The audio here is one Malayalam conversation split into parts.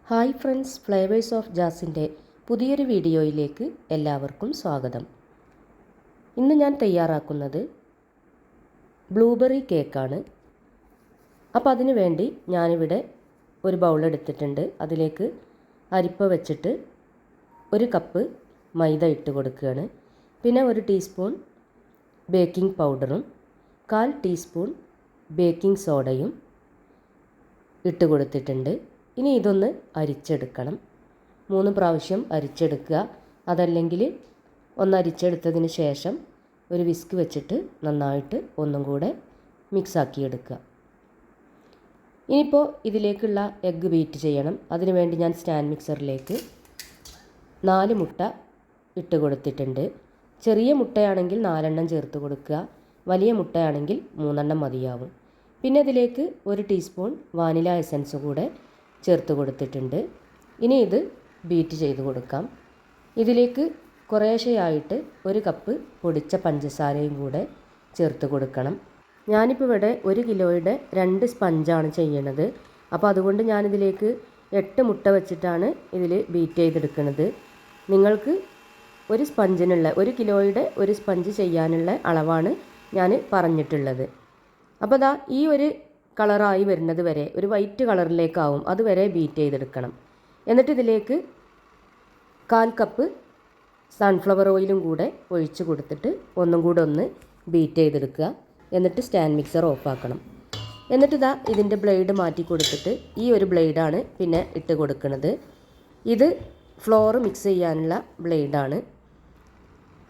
ഹായ് ഫ്രണ്ട്സ്, ഫ്ലേവേഴ്സ് ഓഫ് ജാസിൻ്റെ പുതിയൊരു വീഡിയോയിലേക്ക് എല്ലാവർക്കും സ്വാഗതം. ഇന്ന് ഞാൻ തയ്യാറാക്കുന്നത് ബ്ലൂബെറി കേക്കാണ്. അപ്പോൾ അതിനു വേണ്ടി ഞാനിവിടെ ഒരു ബൗൾ എടുത്തിട്ടുണ്ട്. അതിലേക്ക് അരിപ്പ വെച്ചിട്ട് 1 കപ്പ് മൈദ ഇട്ട് കൊടുക്കുകയാണ്. പിന്നെ 1 ടീസ്പൂൺ ബേക്കിംഗ് പൗഡറും 1/4 ടീസ്പൂൺ ബേക്കിംഗ് സോഡയും ഇട്ട് കൊടുത്തിട്ടുണ്ട്. ഇനി ഇതൊന്ന് അരിച്ചെടുക്കണം. 3 പ്രാവശ്യം അരിച്ചെടുക്കുക. അതല്ലെങ്കിൽ ഒന്ന് അരിച്ചെടുത്തതിന് ശേഷം ഒരു വിസ്ക് വെച്ചിട്ട് നന്നായിട്ട് ഒന്നും കൂടെ മിക്സാക്കിയെടുക്കുക. ഇനിയിപ്പോൾ ഇതിലേക്കുള്ള എഗ്ഗ് ബീറ്റ് ചെയ്യണം. അതിനുവേണ്ടി ഞാൻ സ്റ്റാൻഡ് മിക്സറിലേക്ക് 4 മുട്ട ഇട്ട് കൊടുത്തിട്ടുണ്ട്. ചെറിയ മുട്ടയാണെങ്കിൽ 4 എണ്ണം ചേർത്ത് കൊടുക്കുക. വലിയ മുട്ടയാണെങ്കിൽ 3 എണ്ണം മതിയാവും. പിന്നെ ഇതിലേക്ക് 1 ടീസ്പൂൺ വാനില എസൻസ് കൂടെ ചേർത്ത് കൊടുത്തിട്ടുണ്ട്. ഇനി ഇത് ബീറ്റ് ചെയ്ത് കൊടുക്കാം. ഇതിലേക്ക് കുറേശ്ശെയായിട്ട് 1 കപ്പ് പൊടിച്ച പഞ്ചസാരയും കൂടെ ചേർത്ത് കൊടുക്കണം. ഞാനിപ്പോൾ ഇവിടെ 1 കിലോയുടെ 2 സ്പഞ്ചാണ് ചെയ്യണത്. അപ്പോൾ അതുകൊണ്ട് ഞാനിതിലേക്ക് 8 മുട്ട വെച്ചിട്ടാണ് ഇതിൽ ബീറ്റ് ചെയ്തെടുക്കുന്നത്. നിങ്ങൾക്ക് 1 കിലോയുടെ 1 സ്പഞ്ച് ചെയ്യാനുള്ള അളവാണ് ഞാൻ പറഞ്ഞിട്ടുള്ളത്. അപ്പോൾ ദാ ഈ ഒരു കളറായി വരുന്നത് വരെ, ഒരു വൈറ്റ് കളറിലേക്കാവും, അതുവരെ ബീറ്റ് ചെയ്തെടുക്കണം. എന്നിട്ട് ഇതിലേക്ക് 1/4 കപ്പ് സൺഫ്ലവർ ഓയിലും കൂടെ ഒഴിച്ച് കൊടുത്തിട്ട് ഒന്നും കൂടെ ഒന്ന് ബീറ്റ് ചെയ്തെടുക്കുക. എന്നിട്ട് സ്റ്റാൻഡ് മിക്സർ ഓഫാക്കണം. എന്നിട്ട് ഇതാ ഇതിൻ്റെ ബ്ലേഡ് മാറ്റി കൊടുത്തിട്ട് ഈ ഒരു ബ്ലേഡാണ് പിന്നെ ഇട്ട് കൊടുക്കുന്നത്. ഇത് ഫ്ലോർ മിക്സ് ചെയ്യാനുള്ള ബ്ലേഡാണ്.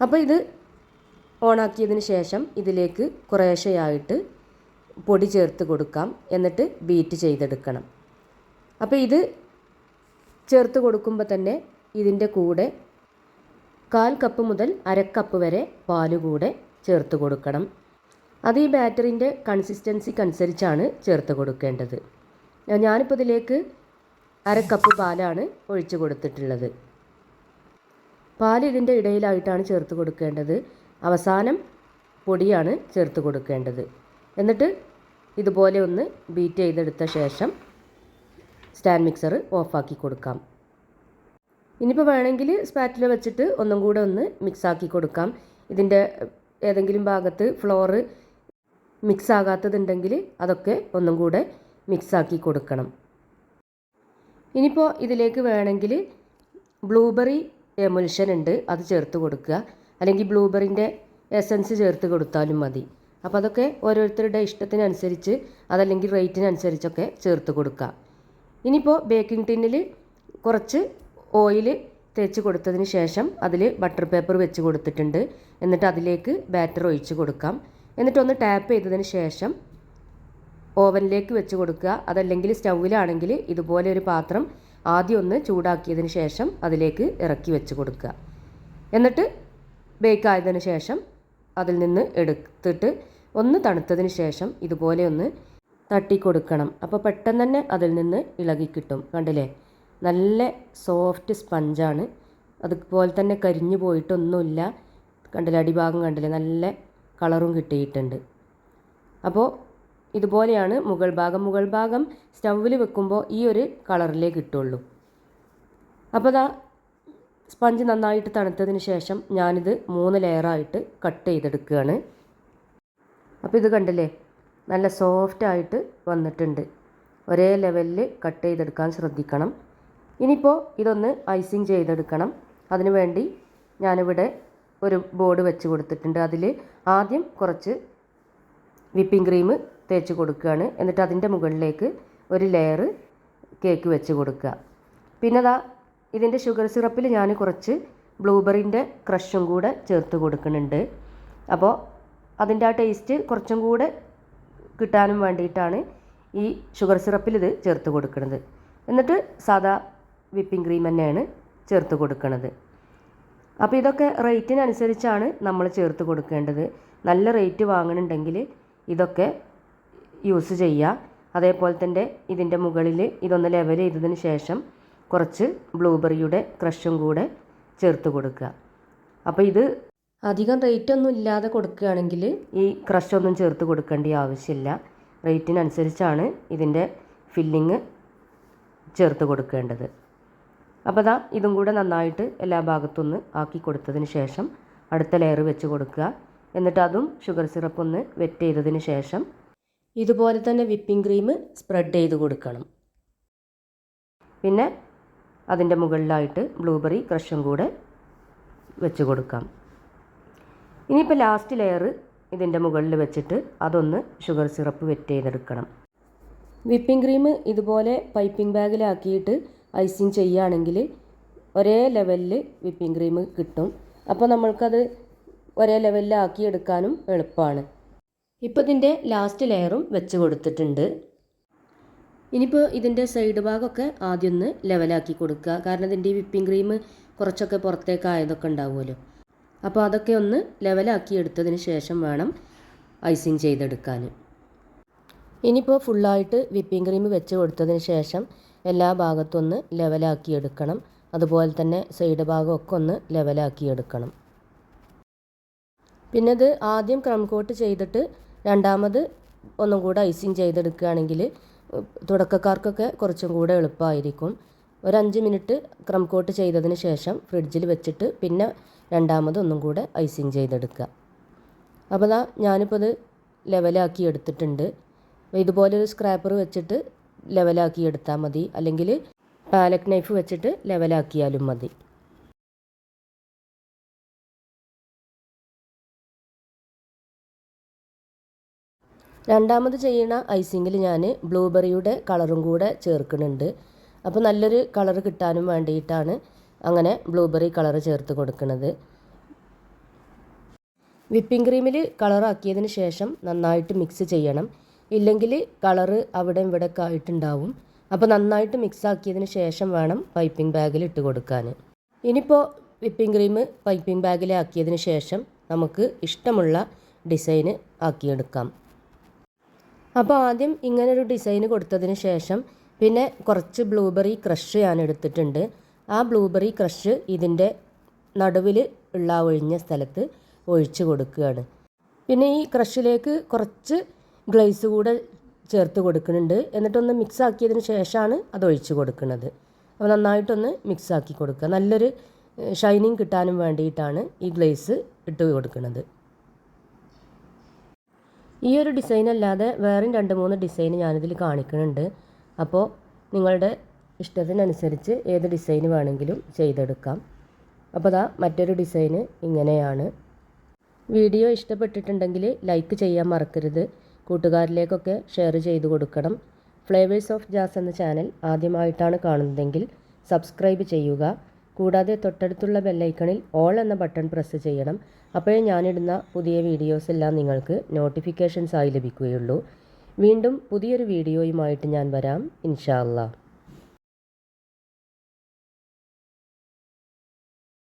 അപ്പോൾ ഇത് ഓണാക്കിയതിന് ശേഷം ഇതിലേക്ക് കുറേശ്ശെയായിട്ട് പൊടി ചേർത്ത് കൊടുക്കാം. എന്നിട്ട് ബീറ്റ് ചെയ്തെടുക്കണം. അപ്പോൾ ഇത് ചേർത്ത് കൊടുക്കുമ്പോൾ തന്നെ ഇതിൻ്റെ കൂടെ 1/4 കപ്പ് മുതൽ 1/2 കപ്പ് വരെ പാല് കൂടെ ചേർത്ത് കൊടുക്കണം. അത് ഈ ബാറ്ററിൻ്റെ കൺസിസ്റ്റൻസിക്ക് അനുസരിച്ചാണ് ചേർത്ത് കൊടുക്കേണ്ടത്. ഞാനിപ്പോൾ ഇതിലേക്ക് 1/2 കപ്പ് പാലാണ് ഒഴിച്ച് കൊടുത്തിട്ടുള്ളത്. പാൽ ഇതിൻ്റെ ഇടയിലായിട്ടാണ് ചേർത്ത് കൊടുക്കേണ്ടത്. അവസാനം പൊടിയാണ് ചേർത്ത് കൊടുക്കേണ്ടത്. എന്നിട്ട് ഇതുപോലെ ഒന്ന് ബീറ്റ് ചെയ്തെടുത്ത ശേഷം സ്റ്റാൻഡ് മിക്സർ ഓഫാക്കി കൊടുക്കാം. ഇനിയിപ്പോൾ വേണമെങ്കിൽ സ്പാറ്റില വെച്ചിട്ട് ഒന്നും കൂടെ ഒന്ന് മിക്സാക്കി കൊടുക്കാം. ഇതിൻ്റെ ഏതെങ്കിലും ഭാഗത്ത് ഫ്ലോറ് മിക്സ് ആകാത്തതുണ്ടെങ്കിൽ അതൊക്കെ ഒന്നും കൂടെ മിക്സാക്കി കൊടുക്കണം. ഇനിയിപ്പോൾ ഇതിലേക്ക് വേണമെങ്കിൽ ബ്ലൂബെറി എമുൽഷൻ ഉണ്ട്, അത് ചേർത്ത് കൊടുക്കുക. അല്ലെങ്കിൽ ബ്ലൂബെറിൻ്റെ എസൻസ് ചേർത്ത് കൊടുത്താലും മതി. അപ്പോൾ അതൊക്കെ ഓരോരുത്തരുടെ ഇഷ്ടത്തിനനുസരിച്ച്, അതല്ലെങ്കിൽ റേറ്റിനനുസരിച്ചൊക്കെ ചേർത്ത് കൊടുക്കുക. ഇനിയിപ്പോൾ ബേക്കിംഗ് ടിന്നിൽ കുറച്ച് ഓയിൽ തേച്ച് കൊടുത്തതിന് ശേഷം അതിൽ ബട്ടർ പേപ്പർ വെച്ച് കൊടുത്തിട്ടുണ്ട്. എന്നിട്ട് അതിലേക്ക് ബാറ്റർ ഒഴിച്ച് കൊടുക്കാം. എന്നിട്ടൊന്ന് ടാപ്പ് ചെയ്തതിന് ശേഷം ഓവനിലേക്ക് വെച്ച് കൊടുക്കുക. അതല്ലെങ്കിൽ സ്റ്റൗവിലാണെങ്കിൽ ഇതുപോലെ ഒരു പാത്രം ആദ്യം ഒന്ന് ചൂടാക്കിയതിന് ശേഷം അതിലേക്ക് ഇറക്കി വെച്ച് കൊടുക്കുക. എന്നിട്ട് ബേക്ക് ആയതിനു ശേഷം അതിൽ നിന്ന് എടുത്തിട്ട് ഒന്ന് തണുത്തതിന് ശേഷം ഇതുപോലെ ഒന്ന് തട്ടി കൊടുക്കണം. അപ്പോൾ പെട്ടെന്ന് തന്നെ അതിൽ നിന്ന് ഇളകി കിട്ടും. കണ്ടില്ലേ, നല്ല സോഫ്റ്റ് സ്പഞ്ചാണ്. അതുപോലെ തന്നെ കരിഞ്ഞു പോയിട്ടൊന്നുമില്ല. കണ്ടില്ലേ, അടിഭാഗം കണ്ടില്ലേ, നല്ല കളറും കിട്ടിയിട്ടുണ്ട്. അപ്പോൾ ഇതുപോലെയാണ് മുകൾ ഭാഗം സ്റ്റൗവിൽ വെക്കുമ്പോൾ ഈ ഒരു കളറിലേ കിട്ടുള്ളൂ. അപ്പോൾ ദാ സ്പഞ്ച് നന്നായിട്ട് തണുത്തതിന് ശേഷം ഞാനിത് 3 ലെയറായിട്ട് കട്ട് ചെയ്തെടുക്കുകയാണ്. അപ്പോൾ ഇത് കണ്ടില്ലേ, നല്ല സോഫ്റ്റായിട്ട് വന്നിട്ടുണ്ട്. ഒരേ ലെവലിൽ കട്ട് ചെയ്തെടുക്കാൻ ശ്രദ്ധിക്കണം. ഇനിയിപ്പോൾ ഇതൊന്ന് ഐസിങ് ചെയ്തെടുക്കണം. അതിനു വേണ്ടി ഞാനിവിടെ ഒരു ബോർഡ് വെച്ച് കൊടുത്തിട്ടുണ്ട്. അതിൽ ആദ്യം കുറച്ച് വിപ്പിംഗ് ക്രീം തേച്ച് കൊടുക്കുകയാണ്. എന്നിട്ട് അതിൻ്റെ മുകളിലേക്ക് ഒരു ലെയർ കേക്ക് വെച്ച് കൊടുക്കുക. പിന്നെ ഇതിൻ്റെ ഷുഗർ സിറപ്പിൽ ഞാൻ കുറച്ച് ബ്ലൂബെറിൻ്റെ ക്രഷും കൂടെ ചേർത്ത് കൊടുക്കുന്നുണ്ട്. അപ്പോൾ അതിൻ്റെ ആ ടേസ്റ്റ് കുറച്ചും കൂടെ കിട്ടാനും വേണ്ടിയിട്ടാണ് ഈ ഷുഗർ സിറപ്പിൽ ഇത് ചേർത്ത് കൊടുക്കുന്നത്. എന്നിട്ട് സാദാ വിപ്പിംഗ് ക്രീം തന്നെയാണ് ചേർത്ത് കൊടുക്കുന്നത്. അപ്പോൾ ഇതൊക്കെ റേറ്റിനനുസരിച്ചാണ് നമ്മൾ ചേർത്ത് കൊടുക്കേണ്ടത്. നല്ല റേറ്റ് വാങ്ങണമെന്നുണ്ടെങ്കിൽ ഇതൊക്കെ യൂസ് ചെയ്യുക. അതേപോലെ തന്നെ ഇതിൻ്റെ മുകളിൽ ഇതൊന്ന് ലെവൽ ചെയ്തതിന് ശേഷം കുറച്ച് ബ്ലൂബെറിയുടെ ക്രഷും കൂടെ ചേർത്ത് കൊടുക്കുക. അപ്പോൾ ഇത് അധികം റേറ്റൊന്നും ഇല്ലാതെ കൊടുക്കുകയാണെങ്കിൽ ഈ ക്രഷൊന്നും ചേർത്ത് കൊടുക്കേണ്ട ആവശ്യമില്ല. റേറ്റിനനുസരിച്ചാണ് ഇതിൻ്റെ ഫില്ലിങ് ചേർത്ത് കൊടുക്കേണ്ടത്. അപ്പോൾ ദാ ഇതും കൂടെ നന്നായിട്ട് എല്ലാ ഭാഗത്തൊന്ന് ആക്കി കൊടുത്തതിന് ശേഷം അടുത്ത ലെയർ വെച്ച് കൊടുക്കുക. എന്നിട്ട് അതും ഷുഗർ സിറപ്പ് ഒന്ന് വെറ്റ് ചെയ്തതിന് ശേഷം ഇതുപോലെ തന്നെ വിപ്പിംഗ് ക്രീം സ്പ്രെഡ് ചെയ്ത് കൊടുക്കണം. പിന്നെ അതിൻ്റെ മുകളിലായിട്ട് ബ്ലൂബെറി ക്രഷും കൂടെ വെച്ച് കൊടുക്കാം. ഇനിയിപ്പോൾ ലാസ്റ്റ് ലെയർ ഇതിൻ്റെ മുകളിൽ വെച്ചിട്ട് അതൊന്ന് ഷുഗർ സിറപ്പ് വെറ്റ് ചെയ്തെടുക്കണം. വിപ്പിംഗ് ക്രീം ഇതുപോലെ പൈപ്പിംഗ് ബാഗിലാക്കിയിട്ട് ഐസിങ് ചെയ്യുകയാണെങ്കിൽ ഒരേ ലെവലിൽ വിപ്പിംഗ് ക്രീം കിട്ടും. അപ്പോൾ നമ്മൾക്കത് ഒരേ ലെവലിലാക്കി എടുക്കാനും എളുപ്പമാണ്. ഇപ്പോൾ ഇതിൻ്റെ ലാസ്റ്റ് ലെയറും വെച്ച് കൊടുത്തിട്ടുണ്ട്. ഇനിയിപ്പോൾ ഇതിൻ്റെ സൈഡ് ഭാഗമൊക്കെ ആദ്യം ഒന്ന് ലെവലാക്കി കൊടുക്കുക. കാരണം ഇതിൻ്റെ ഈ വിപ്പിംഗ് ക്രീം കുറച്ചൊക്കെ പുറത്തേക്ക് ആയതൊക്കെ ഉണ്ടാവുമല്ലോ. അപ്പോൾ അതൊക്കെ ഒന്ന് ലെവലാക്കി എടുത്തതിന് ശേഷം വേണം ഐസിങ് ചെയ്തെടുക്കാൻ. ഇനിയിപ്പോൾ ഫുള്ളായിട്ട് വിപ്പിംഗ് ക്രീം വെച്ച് കൊടുത്തതിന് ശേഷം എല്ലാ ഭാഗത്തും ഒന്ന് ലെവലാക്കി എടുക്കണം. അതുപോലെ തന്നെ സൈഡ് ഭാഗമൊക്കെ ഒന്ന് ലെവലാക്കി എടുക്കണം. പിന്നെ ഇത് ആദ്യം ക്രം കോട്ട് ചെയ്തിട്ട് രണ്ടാമത് ഒന്നും കൂടെ ഐസിങ് ചെയ്തെടുക്കുകയാണെങ്കിൽ തുടക്കക്കാർക്കൊക്കെ കുറച്ചും കൂടെ എളുപ്പമായിരിക്കും. ഒരു 5 മിനിറ്റ് ക്രം കോട്ട് ചെയ്തതിന് ശേഷം ഫ്രിഡ്ജിൽ വെച്ചിട്ട് പിന്നെ രണ്ടാമത് ഒന്നും കൂടെ ഐസിങ് ചെയ്തെടുക്കുക. അപ്പോൾ ദാ ഞാനിപ്പോൾ ഇത് ലെവലാക്കി എടുത്തിട്ടുണ്ട്. ഇതുപോലെ ഒരു സ്ക്രാപ്പർ വെച്ചിട്ട് ലെവലാക്കി എടുത്താൽ മതി, അല്ലെങ്കിൽ പാലക് നൈഫ് വെച്ചിട്ട് ലെവലാക്കിയാലും മതി. രണ്ടാമത് ചെയ്യുന്ന ഐസിങ്ങിൽ ഞാൻ ബ്ലൂബെറിയുടെ കളറും കൂടെ ചേർക്കുന്നുണ്ട്. അപ്പോൾ നല്ലൊരു കളർ കിട്ടാനും വേണ്ടിയിട്ടാണ് അങ്ങനെ ബ്ലൂബെറി കളർ ചേർത്ത് കൊടുക്കുന്നത്. വിപ്പിംഗ് ക്രീമിൽ കളറാക്കിയതിന് ശേഷം നന്നായിട്ട് മിക്സ് ചെയ്യണം. ഇല്ലെങ്കിൽ കളറ് അവിടെ ഇവിടെയൊക്കെ ആയിട്ടുണ്ടാവും. അപ്പോൾ നന്നായിട്ട് മിക്സ് ആക്കിയതിന് ശേഷം വേണം പൈപ്പിംഗ് ബാഗിൽ ഇട്ട് കൊടുക്കാൻ. ഇനിയിപ്പോൾ വിപ്പിംഗ് ക്രീം പൈപ്പിംഗ് ബാഗിൽ ആക്കിയതിന് ശേഷം നമുക്ക് ഇഷ്ടമുള്ള ഡിസൈന് ആക്കിയെടുക്കാം. അപ്പോൾ ആദ്യം ഇങ്ങനൊരു ഡിസൈന് കൊടുത്തതിന് ശേഷം പിന്നെ കുറച്ച് ബ്ലൂബെറി ക്രഷ് ഞാൻ എടുത്തിട്ടുണ്ട്. ആ ബ്ലൂബെറി ക്രഷ് ഇതിൻ്റെ നടുവിൽ ഉള്ള ഒഴിഞ്ഞ സ്ഥലത്ത് ഒഴിച്ച് കൊടുക്കുകയാണ്. പിന്നെ ഈ ക്രഷിലേക്ക് കുറച്ച് ഗ്ലേസ് കൂടെ ചേർത്ത് കൊടുക്കുന്നുണ്ട്. എന്നിട്ടൊന്ന് മിക്സ് ആക്കിയതിന് ശേഷമാണ് അത് ഒഴിച്ച് കൊടുക്കുന്നത്. അപ്പോൾ നന്നായിട്ടൊന്ന് മിക്സ് ആക്കി കൊടുക്കുക. നല്ലൊരു ഷൈനിങ് കിട്ടാനും വേണ്ടിയിട്ടാണ് ഈ ഗ്ലേസ് ഇട്ട് കൊടുക്കുന്നത്. ഈ ഒരു ഡിസൈൻ അല്ലാതെ വേറെയും 2-3 ഡിസൈൻ ഞാനിതിൽ കാണിക്കുന്നുണ്ട്. അപ്പോൾ നിങ്ങളുടെ ഇഷ്ടത്തിനനുസരിച്ച് ഏത് ഡിസൈൻ വേണമെങ്കിലും ചെയ്തെടുക്കാം. അപ്പോൾ ദാ മറ്റൊരു ഡിസൈന് ഇങ്ങനെയാണ്. വീഡിയോ ഇഷ്ടപ്പെട്ടിട്ടുണ്ടെങ്കിൽ ലൈക്ക് ചെയ്യാൻ മറക്കരുത്. കൂട്ടുകാരിലേക്കൊക്കെ ഷെയർ ചെയ്ത് കൊടുക്കണം. ഫ്ലേവേഴ്സ് ഓഫ് ജാസ് എന്ന ചാനൽ ആദ്യമായിട്ടാണ് കാണുന്നതെങ്കിൽ സബ്സ്ക്രൈബ് ചെയ്യുക. കൂടാതെ തൊട്ടടുത്തുള്ള ബെല്ലൈക്കണിൽ ഓൾ എന്ന ബട്ടൺ പ്രസ് ചെയ്യണം. അപ്പോഴേ ഞാനിടുന്ന പുതിയ വീഡിയോസ് എല്ലാം നിങ്ങൾക്ക് നോട്ടിഫിക്കേഷൻസ് ആയി ലഭിക്കുകയുള്ളൂ. വീണ്ടും പുതിയൊരു വീഡിയോയുമായിട്ട് ഞാൻ വരാം ഇൻഷാ അല്ലാഹ്.